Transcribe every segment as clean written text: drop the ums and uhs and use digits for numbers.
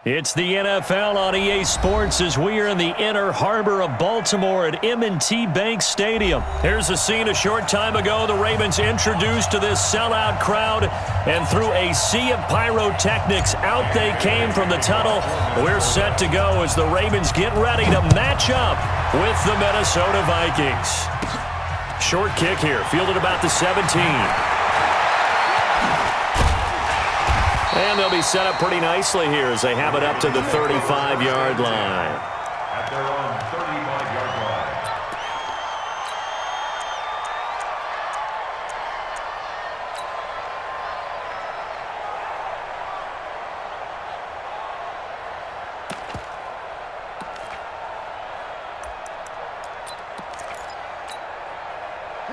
It's the NFL on EA Sports as we are in the inner harbor of Baltimore at M&T Bank Stadium. Here's a scene a short time ago. The Ravens introduced to this sellout crowd, and through a sea of pyrotechnics, out they came from the tunnel. We're set to go as the Ravens get ready to match up with the Minnesota Vikings. Short kick here, fielded about the 17. And they'll be set up pretty nicely here as they have it up to the 35-yard line. At their own 35-yard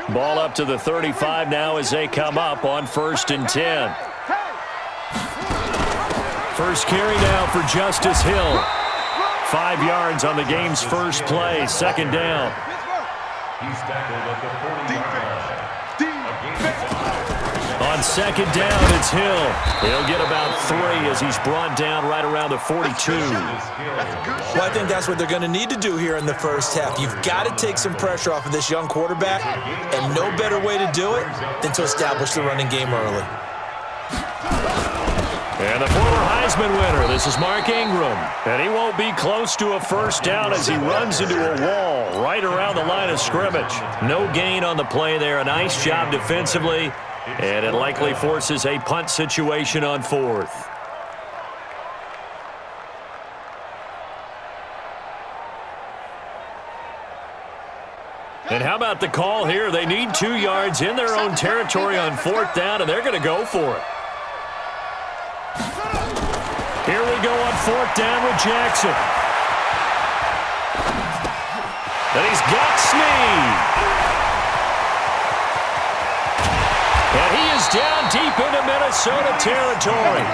line. Ball up to the 35 now as they come up on 1st and 10. First carry now for Justice Hill. 5 yards on the game's first play. 2nd down. He's tackled at the 40-yard line. On 2nd down, it's Hill. He'll get about 3 as he's brought down right around the 42. Well, I think that's what they're going to need to do here in the first half. You've got to take some pressure off of this young quarterback, and no better way to do it than to establish the running game early. And the former Heisman winner, this is Mark Ingram. And he won't be close to a first down as he runs into a wall right around the line of scrimmage. No gain on the play there. A nice job defensively. And it likely forces a punt situation on 4th. And how about the call here? They need 2 yards in their own territory on 4th down, and they're going to go for it. Here we go on 4th down with Jackson. And he's got Snead. And he is down deep into Minnesota territory.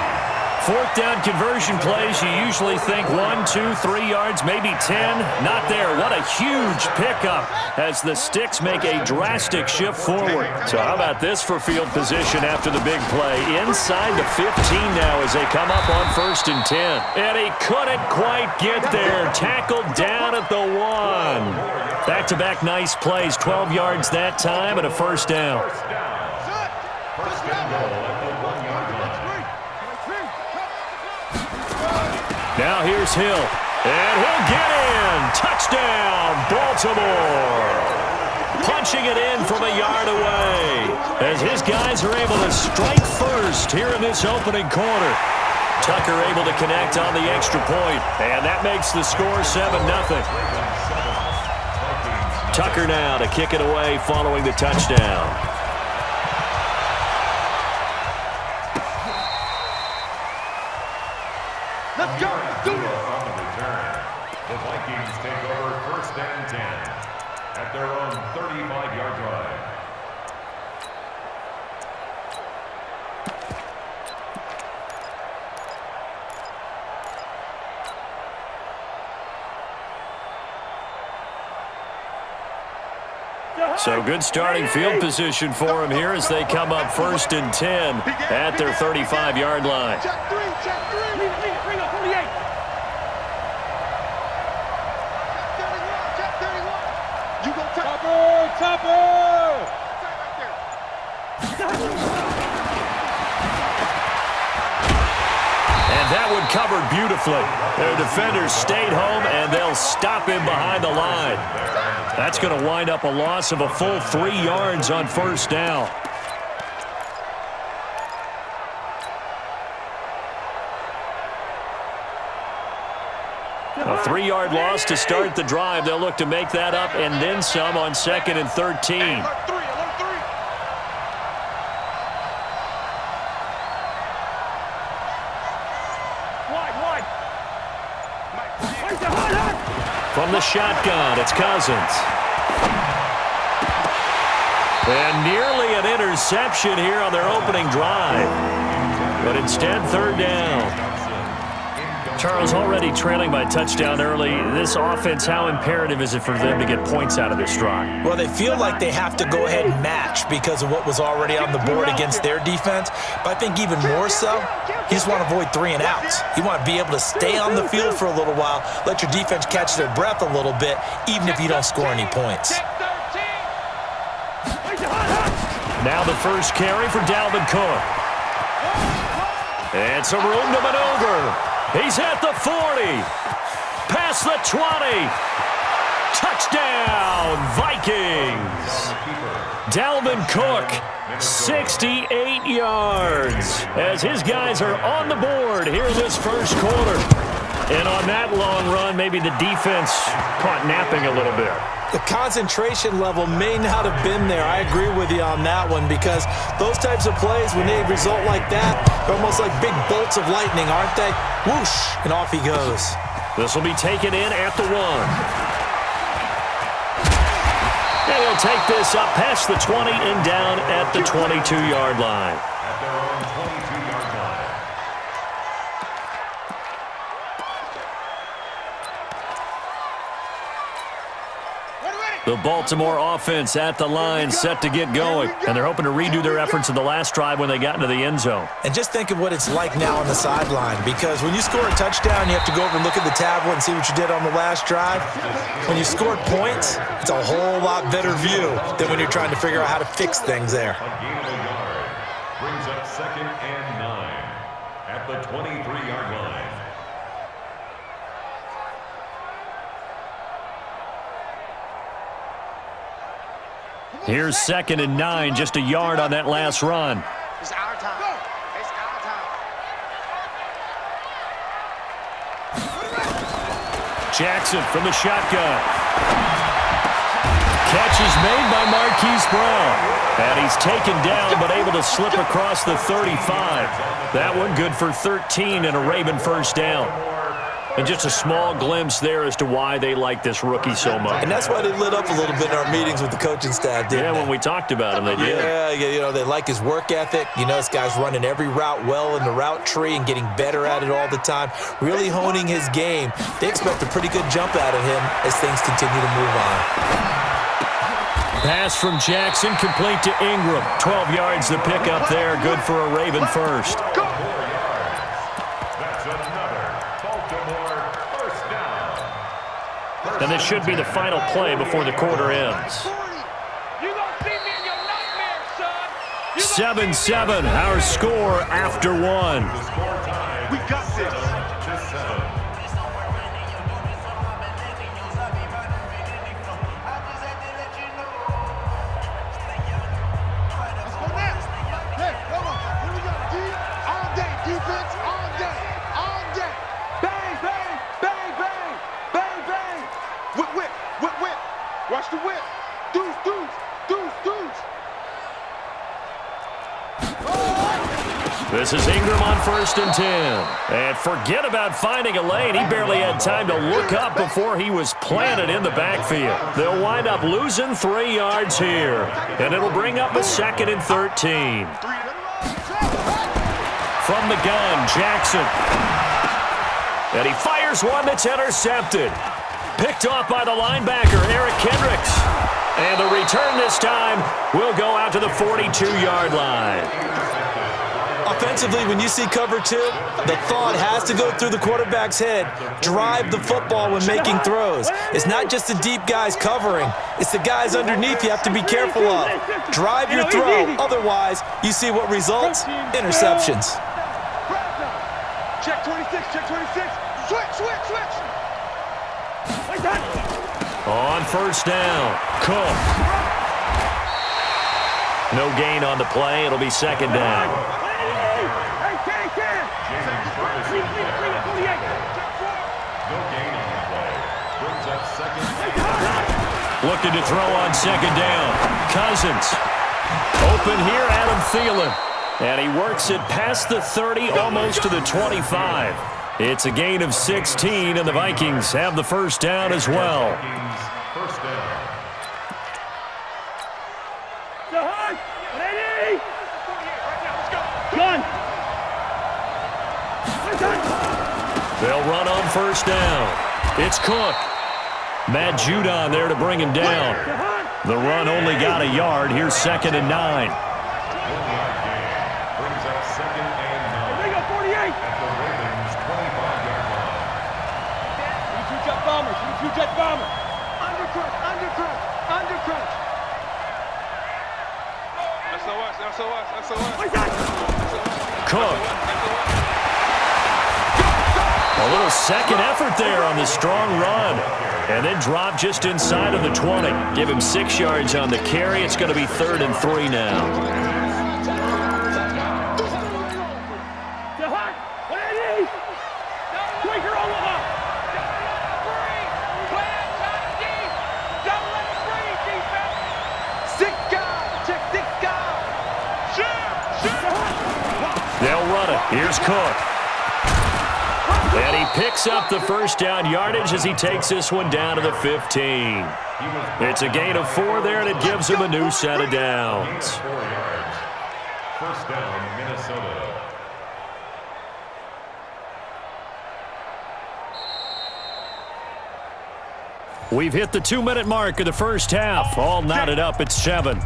4th down conversion plays, you usually think 1, 2, 3 yards, maybe 10. Not there. What a huge pickup as the Sticks make a drastic shift forward. So how about this for field position after the big play? Inside the 15 now as they come up on 1st and 10. And he couldn't quite get there. Tackled down at the 1. Back-to-back nice plays. 12 yards that time and a first down. First down goal at the 1-yard line. Now here's Hill, and he'll get in. Touchdown, Baltimore. Punching it in from a yard away as his guys are able to strike first here in this opening quarter. Tucker able to connect on the extra point, and that makes the score 7-0. Tucker now to kick it away following the touchdown. Let's go. Do it. On the return, the Vikings take over 1st and 10 at their own 35-yard line. So good starting field position for him here as they come up 1st and 10 at their 35-yard line. Check 3, check 3. Bring up 48. Check 31. You go Topper. And that one covered beautifully. Their defenders stayed home, and they'll stop him behind the line. That's going to wind up a loss of a full 3 yards on 1st down. A 3-yard loss to start the drive. They'll look to make that up and then some on 2nd and 13. From the shotgun, it's Cousins. And nearly an interception here on their opening drive. But instead, 3rd down. Charles, already trailing by touchdown early. This offense, how imperative is it for them to get points out of this drive? Well, they feel like they have to go ahead and match because of what was already on the board against their defense. But I think even more so, you just want to avoid 3 and outs. You want to be able to stay on the field for a little while, let your defense catch their breath a little bit, even if you don't score any points. Now the first carry for Dalvin Cook. And some room to maneuver. He's at the 40. Past the 20. Touchdown, Vikings. Dalvin Cook, 68 yards. As his guys are on the board here in this first quarter. And on that long run, maybe the defense caught napping a little bit. The concentration level may not have been there. I agree with you on that one because those types of plays, when they result like that, they're almost like big bolts of lightning, aren't they? Whoosh, and off he goes. This will be taken in at the 1. And he'll take this up past the 20 and down at the 22-yard line. At their own 22-yard line. The Baltimore offense at the line, set to get going. And they're hoping to redo their efforts in the last drive when they got into the end zone. And just think of what it's like now on the sideline, because when you score a touchdown, you have to go over and look at the tablet and see what you did on the last drive. When you scored points, it's a whole lot better view than when you're trying to figure out how to fix things there. A gain of a yard. Brings up 2nd and 9 at the 23-yard line. Here's 2nd and 9, just a yard on that last run. It's our time. It's our time. Jackson from the shotgun. Catch is made by Marquise Brown. And he's taken down but able to slip across the 35. That one good for 13 and a Raven first down. And just a small glimpse there as to why they like this rookie so much. And that's why they lit up a little bit in our meetings with the coaching staff, didn't they? When we talked about him, they did. Yeah, you know, they like his work ethic. You know, this guy's running every route well in the route tree and getting better at it all the time, really honing his game. They expect a pretty good jump out of him as things continue to move on. Pass from Jackson, complete to Ingram. 12 yards to pick up there, good for a Raven first. And this should be the final play before the quarter ends. 7-7, our score after 1. We got this. Watch the whip. Deuce. This is Ingram on 1st and 10. And forget about finding a lane. He barely had time to look up before he was planted in the backfield. They'll wind up losing 3 yards here. And it'll bring up a 2nd and 13. From the gun, Jackson. And he fires one that's intercepted. Picked off by the linebacker, Eric Kendricks. And the return this time will go out to the 42-yard line. Offensively, when you see cover 2, the thought has to go through the quarterback's head. Drive the football when making throws. It's not just the deep guys covering. It's the guys underneath you have to be careful of. Drive your throw. Otherwise, you see what results? Interceptions. Check 26. Switch. On 1st down, Cook. No gain on the play. It'll be 2nd down. Looking to throw on 2nd down. Cousins. Open here, Adam Thielen. And he works it past the 30, almost to the 25. It's a gain of 16, and the Vikings have the first down as well. First down. They'll run on first down. It's Cook. Matt Judon there to bring him down. The run only got a yard. Here's 2nd and 9. Brings up 2nd and 9. They got 48. At the Ravens' 25-yard line. Two-jet bomber. Two-jet bomber. Undercrunch. SOS. Cook. A little second effort there on the strong run. And then drop just inside of the 20. Give him 6 yards on the carry. It's going to be 3rd and 3 now. They'll run it. Here's Cook. And he picks up the first down yardage as he takes this one down to the 15. It's a gain of 4 there, and it gives him a new set of downs. 4 yards. First down, Minnesota. We've hit the 2-minute mark of the first half. All knotted up at 7.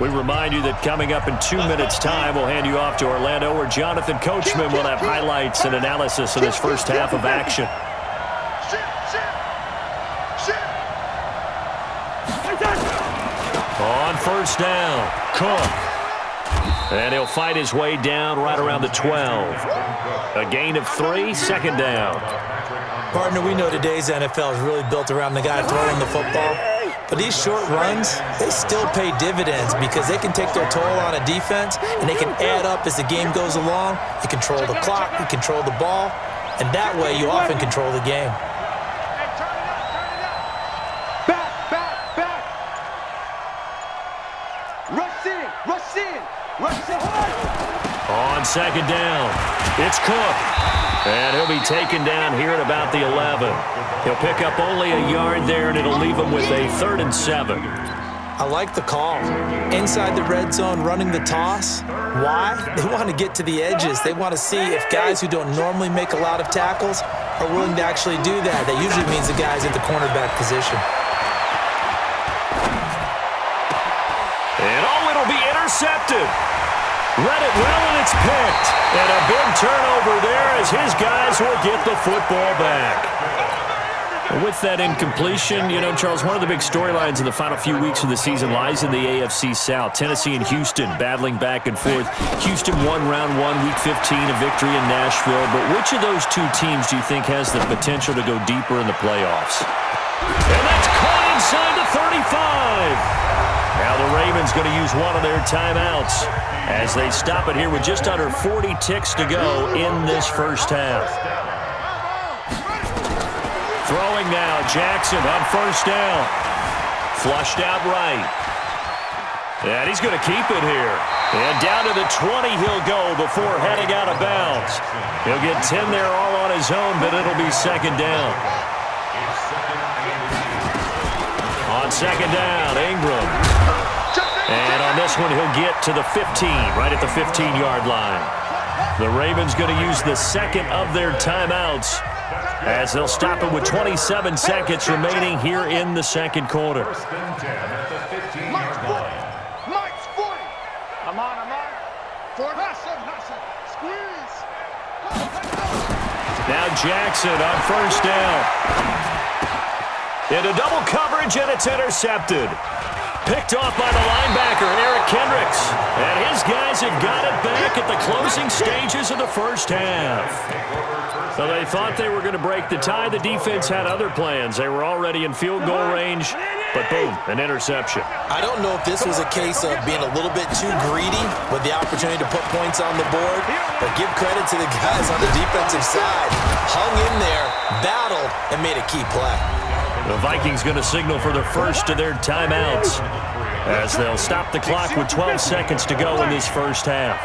We remind you that coming up in 2 minutes' time, we'll hand you off to Orlando, where Jonathan Coachman will have highlights and analysis of this first half of action. On first down, Cook. And he'll fight his way down right around the 12. A gain of 3, 2nd down. Partner, we know today's NFL is really built around the guy throwing the football. But these short runs, they still pay dividends because they can take their toll on a defense, and they can add up as the game goes along. You control the clock, you control the ball, and that way you often control the game. Back. Rush in. On 2nd down, it's Cook. And he'll be taken down here at about the 11. He'll pick up only a yard there, and it'll leave him with a 3rd and 7. I like the call. Inside the red zone, running the toss. Why? They want to get to the edges. They want to see if guys who don't normally make a lot of tackles are willing to actually do that. That usually means the guys at the cornerback position. And it'll be intercepted. Read it well, and it's picked. And a big turnover there as his guys will get the football back. With that incompletion, Charles, one of the big storylines in the final few weeks of the season lies in the AFC South. Tennessee and Houston battling back and forth. Houston won round 1, week 15, a victory in Nashville. But which of those two teams do you think has the potential to go deeper in the playoffs? And that's caught inside the 35. Now the Ravens going to use one of their timeouts as they stop it here with just under 40 ticks to go in this first half. Throwing now, Jackson on first down. Flushed out right. And he's going to keep it here. And down to the 20 he'll go before heading out of bounds. He'll get 10 there all on his own, but it'll be 2nd down. On 2nd down, Ingram. And on this one, he'll get to the 15, right at the 15-yard line. The Ravens going to use the second of their timeouts as they'll stop it with 27 seconds remaining here in the second quarter. First and 10 at the 15-yard line. Mike's 40. I'm on. 40. Squeeze. Now Jackson on first down. Into double coverage, and it's intercepted. Picked off by the linebacker, Eric Kendricks. And his guys have got it back at the closing stages of the first half. So they thought they were going to break the tie. The defense had other plans. They were already in field goal range, but boom, an interception. I don't know if this was a case of being a little bit too greedy with the opportunity to put points on the board, but give credit to the guys on the defensive side. Hung in there, battled, and made a key play. The Vikings going to signal for the first of their timeouts as they'll stop the clock with 12 seconds to go in this first half.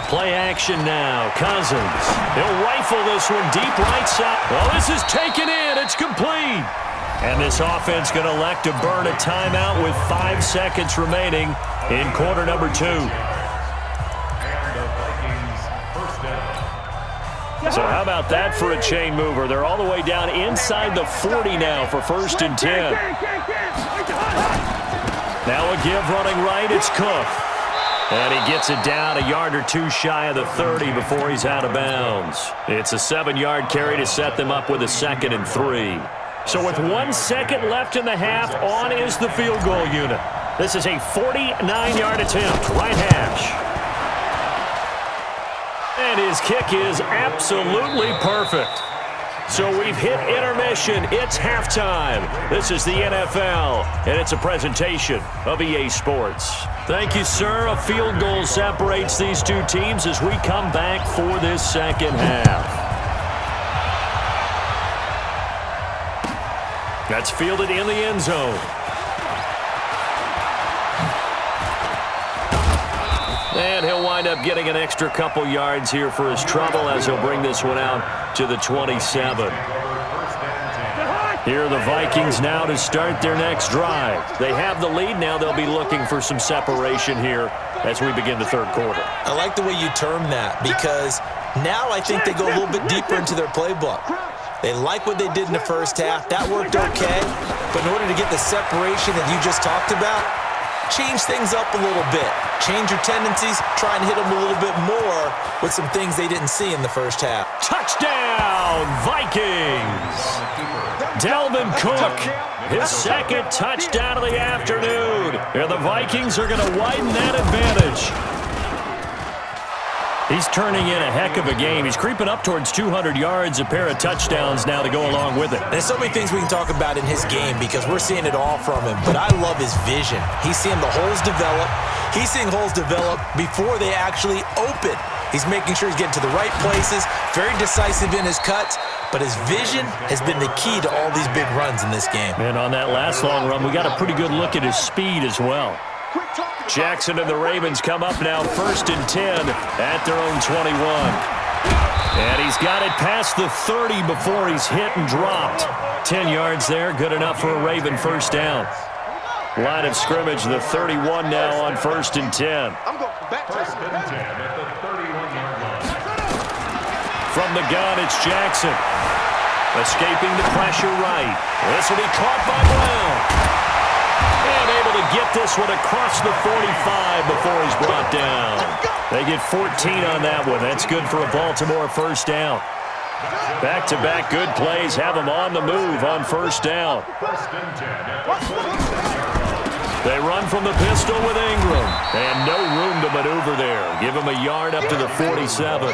Play action now. Cousins. He'll rifle this one deep right side. Well, this is taken in. It's complete. And this offense going to elect to burn a timeout with 5 seconds remaining in quarter number 2. So how about that for a chain mover? They're all the way down inside the 40 now for 1st and 10. Now a give running right. It's Cook. And he gets it down a yard or 2 shy of the 30 before he's out of bounds. It's a 7-yard carry to set them up with a 2nd and 3. So with 1 second left in the half, on is the field goal unit. This is a 49-yard attempt, right hash. And his kick is absolutely perfect. So we've hit intermission. It's halftime. This is the NFL, and it's a presentation of EA Sports. Thank you, sir. A field goal separates these two teams as we come back for this second half. That's fielded in the end zone. And he'll wind up getting an extra couple yards here for his trouble as he'll bring this one out to the 27. Here are the Vikings now to start their next drive. They have the lead. Now they'll be looking for some separation here as we begin the third quarter. I like the way you term that because now I think they go a little bit deeper into their playbook. They like what they did in the first half. That worked okay. But in order to get the separation that you just talked about, change things up a little bit. Change your tendencies. Try and hit them a little bit more with some things they didn't see in the first half. Touchdown, Vikings! Dalvin Cook, his second touchdown of the afternoon. And the Vikings are going to widen that advantage. He's turning in a heck of a game. He's creeping up towards 200 yards, a pair of touchdowns now to go along with it. There's so many things we can talk about in his game because we're seeing it all from him, but I love his vision. He's seeing the holes develop. He's seeing holes develop before they actually open. He's making sure he's getting to the right places, very decisive in his cuts, but his vision has been the key to all these big runs in this game. And on that last long run, we got a pretty good look at his speed as well. Jackson and the Ravens come up now 1st and 10 at their own 21. And he's got it past the 30 before he's hit and dropped. 10 yards there, good enough for a Raven first down. Line of scrimmage, the 31 now on 1st and 10. I'm going back to 1st and 10 at the 31-yard line. From the gun, it's Jackson. Escaping the pressure right. This will be caught by Brown. And able to get this one across the 45 before he's brought down. They get 14 on that one. That's good for a Baltimore first down. Back-to-back good plays have them on the move on first down. They run from the pistol with Ingram. And no room to maneuver there. Give him a yard up to the 47.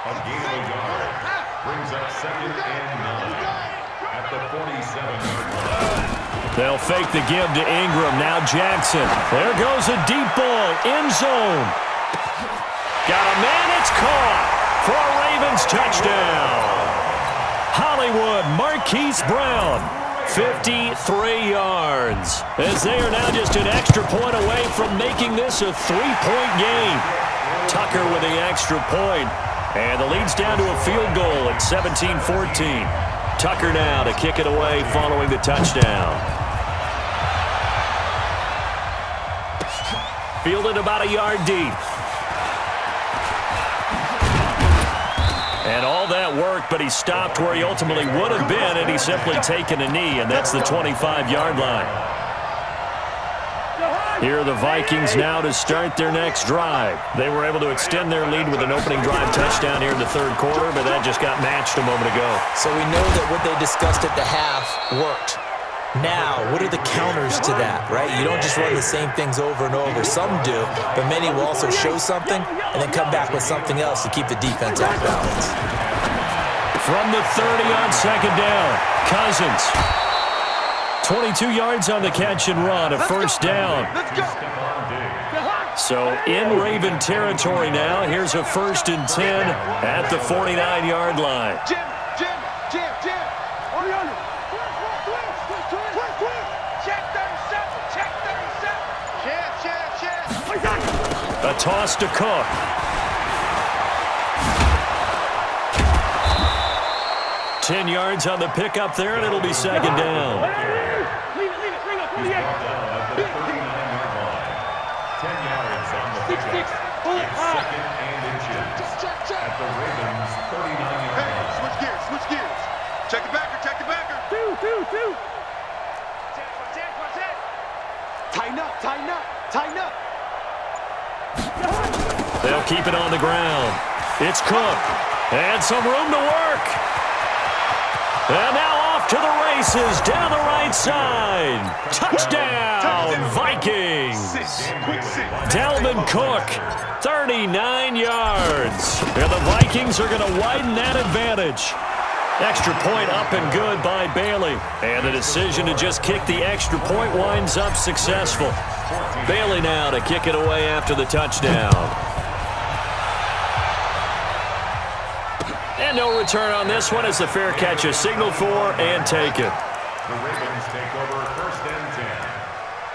A gain of a yard brings up 2nd and 9 at the 47-yard line. They'll fake the give to Ingram. Now Jackson. There goes a deep ball. End zone. Got a man. It's caught for a Ravens touchdown. Hollywood Marquise Brown. 53 yards. As they are now just an extra point away from making this a 3-point game. Tucker with the extra point. And the lead's down to a field goal at 17-14. Tucker now to kick it away following the touchdown. Fielded about a yard deep. And all that worked, but he stopped where he ultimately would have been, and he's simply taken a knee, and that's the 25-yard line. Here are the Vikings now to start their next drive. They were able to extend their lead with an opening drive touchdown here in the third quarter, but that just got matched a moment ago. So we know that what they discussed at the half worked. Now, what are the counters to that, right? You don't just run the same things over and over. Some do, but many will also show something and then come back with something else to keep the defense off balance. From the 30 on second down, Cousins. 22 yards on the catch and run, a first down. So in Raven territory now, here's a 1st and 10 at the 49-yard line. A toss to Cook. 10 yards on the pickup there, and it'll be second down. Leave it. Bring up. 48. At the 39-yard line. 10 yards on the pickup. 6-6. Pull it high. Second and inches. At the Ravens' 39-yard line. Switch gears. Check the backer. Two. Tighten up. They'll keep it on the ground. It's Cook. And some room to work. And now off to the races down the right side. Touchdown, Vikings. Dalvin Cook, 39 yards. And the Vikings are going to widen that advantage. Extra point up and good by Bailey. And the decision to just kick the extra point winds up successful. Bailey now to kick it away after the touchdown. And no return on this one as the fair catch is signaled for and taken. The Ravens take over first and 10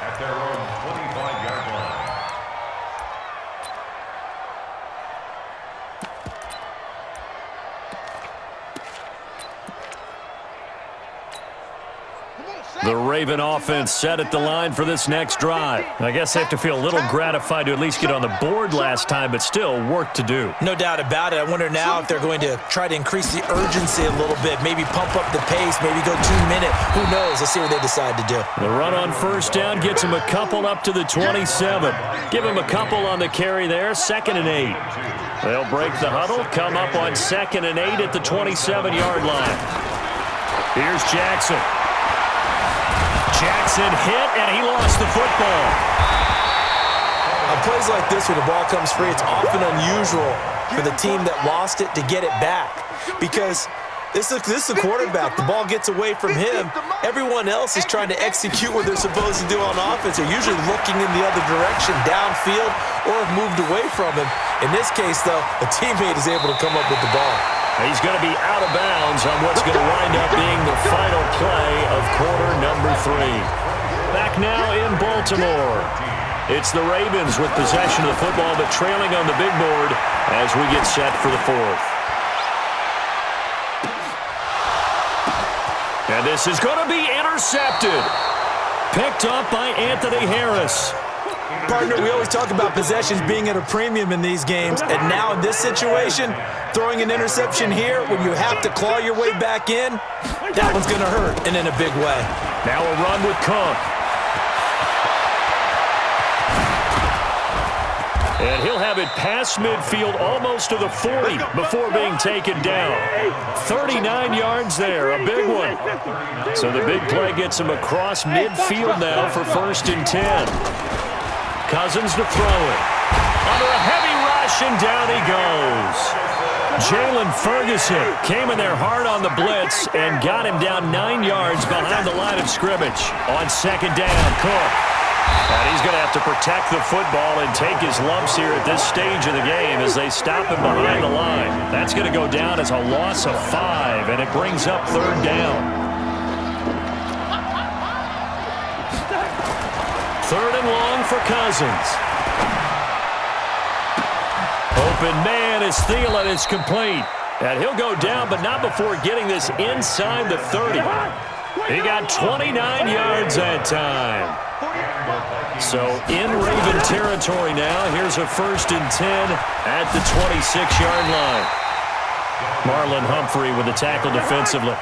at their own 25-yard line. The Raven offense set at the line for this next drive. I guess they have to feel a little gratified to at least get on the board last time, but still work to do. No doubt about it. I wonder now if they're going to try to increase the urgency a little bit, maybe pump up the pace, maybe go 2-minute. Who knows? Let's see what they decide to do. The run on first down gets him a couple up to the 27. Give him a couple on the carry there, 2nd and 8. They'll break the huddle, come up on 2nd and 8 at the 27-yard line. Here's Jackson. Jackson hit, and he lost the football. On plays like this where the ball comes free, it's often unusual for the team that lost it to get it back because this is a quarterback. The ball gets away from him. Everyone else is trying to execute what they're supposed to do on offense. They're usually looking in the other direction, downfield, or have moved away from him. In this case, though, a teammate is able to come up with the ball. He's going to be out of bounds on what's going to wind up being the final play of quarter number 3. Back now in Baltimore. It's the Ravens with possession of the football, but trailing on the big board as we get set for the 4th. And this is going to be intercepted. Picked up by Anthony Harris. Partner, we always talk about possessions being at a premium in these games, and now in this situation, throwing an interception here when you have to claw your way back in, that one's going to hurt, and in a big way. Now a run with Cook. And he'll have it past midfield almost to the 40 before being taken down. 39 yards there, a big one. So the big play gets him across midfield now for 1st and 10. Cousins to throw it. Under a heavy rush, and down he goes. Jalen Ferguson came in there hard on the blitz and got him down 9 yards behind the line of scrimmage. On 2nd down, Cook. And he's going to have to protect the football and take his lumps here at this stage of the game as they stop him behind the line. That's going to go down as a loss of 5, and it brings up 3rd down. 3rd and long for Cousins. Open man is Thielen. It's complete. And he'll go down, but not before getting this inside the 30. He got 29 yards that time. So in Raven territory now. Here's a 1st and 10 at the 26-yard line. Marlon Humphrey with the tackle defensively.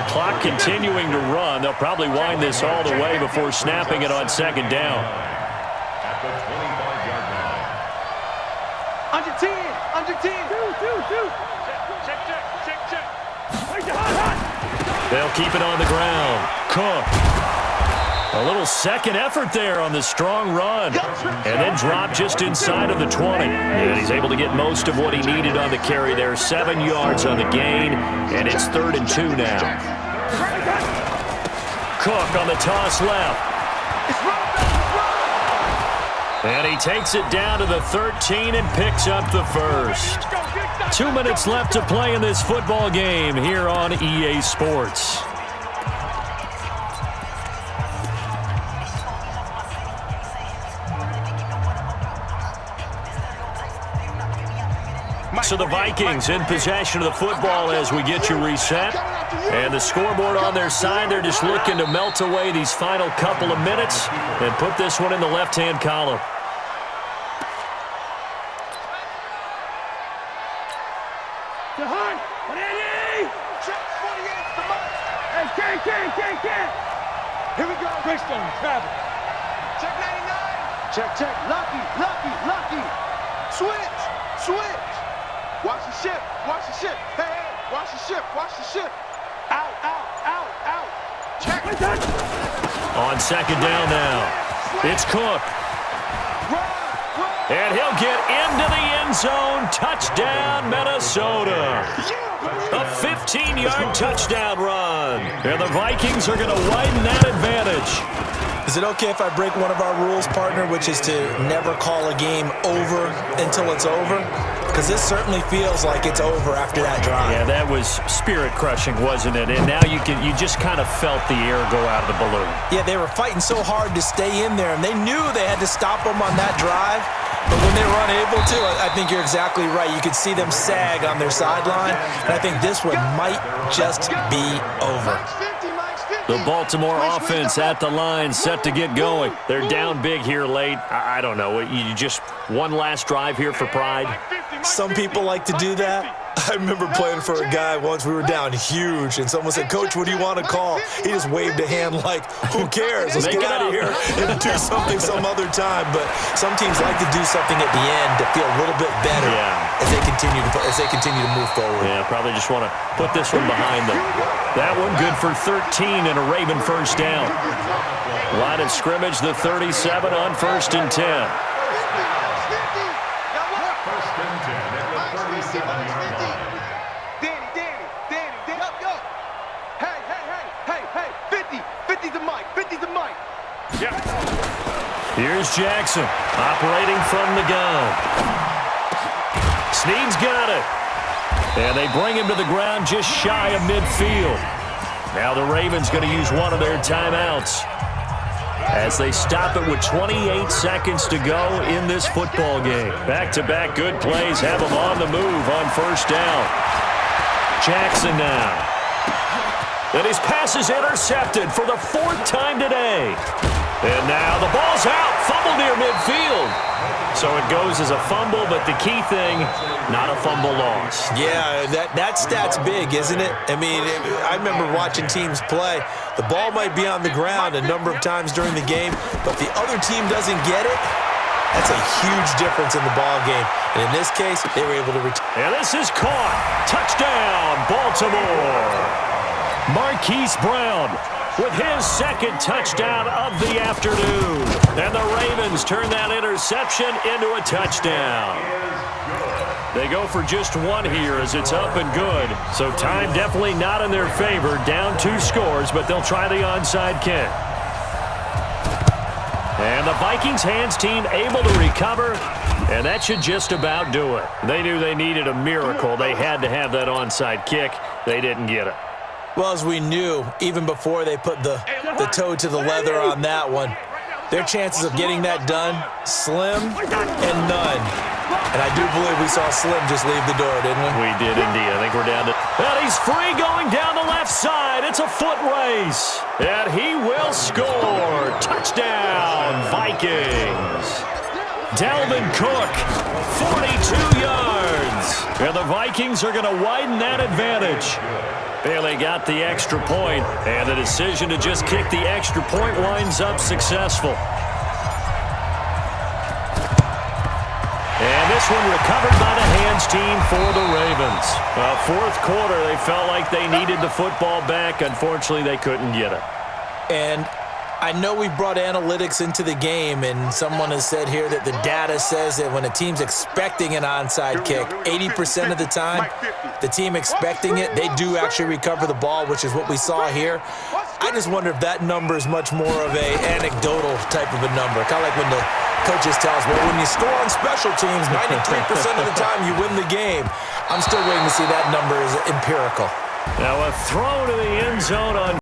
Clock continuing to run. They'll probably wind this all the way before snapping it on 2nd down. At the 25-yard line. Under 10. Check. They'll keep it on the ground. Cook. A little second effort there on the strong run. And then drop just inside of the 20. And he's able to get most of what he needed on the carry there. 7 yards on the gain. And it's 3rd and 2 now. Cook on the toss left. And he takes it down to the 13 and picks up the 1st. 2 minutes left to play in this football game here on EA Sports. So the Vikings in possession of the football as we get you reset. And the scoreboard on their side, they're just looking to melt away these final couple of minutes and put this one in the left-hand column. Here we go. Greystone, travel. Check 99. Check. Lucky. Switch. Watch the ship. Hey. Watch the ship. Out. Check. On second down now, it's Cook. And he'll get into the end zone. Touchdown, Minnesota. A 15-yard touchdown run. And the Vikings are going to widen that advantage. Is it okay if I break one of our rules, partner, which is to never call a game over until it's over? Because this certainly feels like it's over after that drive. Yeah, that was spirit-crushing, wasn't it? And now you just kind of felt the air go out of the balloon. Yeah, they were fighting so hard to stay in there, and they knew they had to stop them on that drive. But when they were unable to, I think you're exactly right. You could see them sag on their sideline, and I think this one might just be over. The Baltimore offense at the line, set to get going. They're down big here late. I don't know. You just one last drive here for pride? Some people like to do that. I remember playing for a guy once. We were down huge, and someone said, "Coach, what do you want to call?" He just waved a hand like, who cares? Let's get out of here and do something some other time. But some teams like to do something at the end to feel a little bit better as they continue to move forward. Yeah, probably just want to put this one behind them. That one good for 13 and a Raven first down. Line of scrimmage, the 37 on 1st and 10. Here's Jackson, operating from the gun. Snead's got it. And they bring him to the ground just shy of midfield. Now the Ravens going to use one of their timeouts as they stop it with 28 seconds to go in this football game. Back-to-back good plays have them on the move on 1st down. Jackson now. And his pass is intercepted for the 4th time today. And now the ball's out. Fumble near midfield. So it goes as a fumble, but the key thing, not a fumble loss. Yeah, that stat's big, isn't it? I mean, I remember watching teams play. The ball might be on the ground a number of times during the game, but the other team doesn't get it. That's a huge difference in the ball game. And in this case, they were able to return. And this is caught. Touchdown, Baltimore. Marquise Brown with his 2nd touchdown of the afternoon. And the Ravens turn that interception into a touchdown. They go for just one here as it's up and good. So time definitely not in their favor. Down 2 scores, but they'll try the onside kick. And the Vikings hands team able to recover, and that should just about do it. They knew they needed a miracle. They had to have that onside kick. They didn't get it. Well, as we knew, even before they put the toe to the leather on that one, their chances of getting that done, slim and none. And I do believe we saw Slim just leave the door, didn't we? We did indeed. I think we're down to... And he's free going down the left side. It's a foot race. And he will score. Touchdown, Vikings. Dalvin Cook, 42 yards. And the Vikings are going to widen that advantage. And they got the extra point, and the decision to just kick the extra point winds up successful. And this one recovered by the hands team for the Ravens. 4th quarter, they felt like they needed the football back. Unfortunately, they couldn't get it. And I know we brought analytics into the game, and someone has said here that the data says that when a team's expecting an onside kick, 80% of the time, the team expecting it, they do actually recover the ball, which is what we saw here. I just wonder if that number is much more of a anecdotal type of a number. Kind of like when the coaches tell us, well, when you score on special teams, 93% of the time you win the game. I'm still waiting to see that number is empirical. Now a throw to the end zone on